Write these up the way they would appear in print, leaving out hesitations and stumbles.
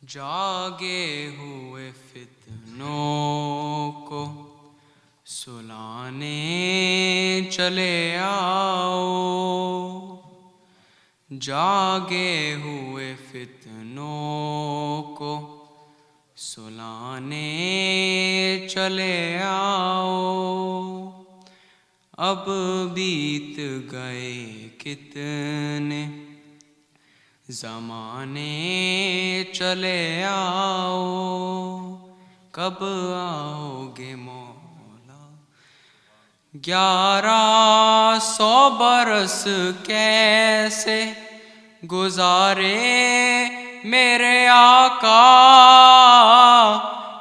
जागे हुए फितनों को सुलाने चले आओ, जागे हुए फितनों को सुलाने चले आओ। अब बीत गए कितने ज़माने, चले आओ, कब आओगे मौला। 1100 बरस कैसे गुजारे मेरे आका,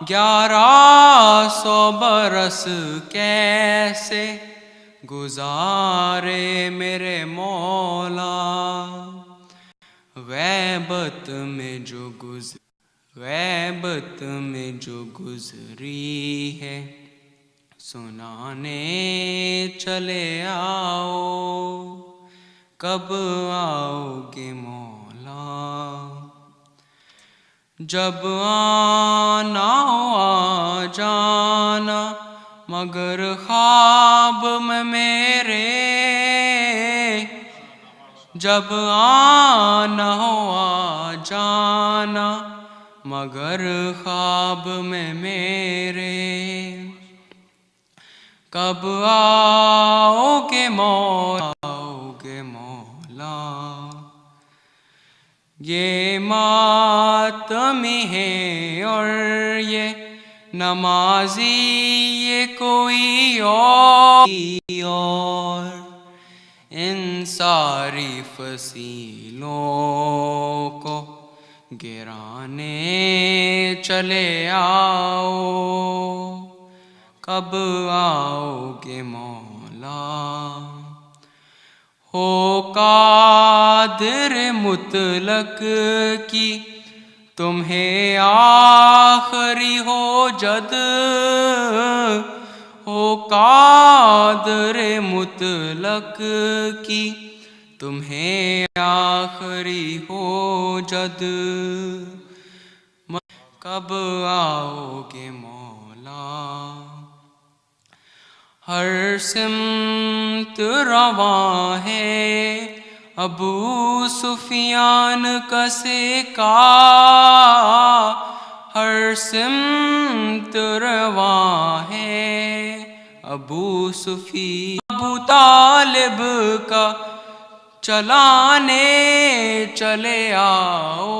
1100 बरस कैसे गुजारे मेरे मौला। गैबत में जो गुजरी है सुनाने चले आओ, कब आओगे मौला। जब आना हो आ जाना मगर ख्वाब में मेरे, जब आना हो आ जाना मगर ख्वाब में मेरे। कब आओगे मौला, आओगे मौला। ये मातमी है और ये नमाजी, ये कोई और इन सारी फसीलों को गिराने चले आओ, कब आओगे मौला। हो कादिर मुतलक की तुम्हें आखिरी हो जद, हो कादिर मुतलक की तुम्हें आखिरी हो जद, कब आओगे मौला। हर सिमत रवां है अबू सुफियान कसे का, हर सिमत रवां है अबू सुफियान। अबू तालिब का चलाने चले आओ,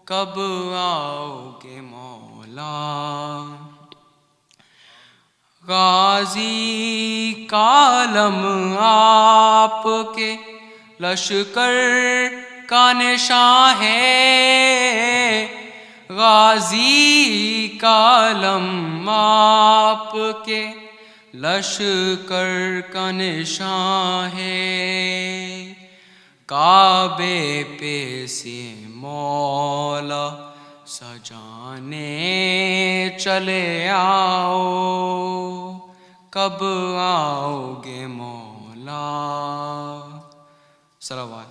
कब आओगे मौला। गाजी कालम आपके लश्कर का निशान है, गाजी कालम आपके लश्कर का निशान है। काबे पे से मौला सजाने चले आओ, कब आओगे मौला। सलावत।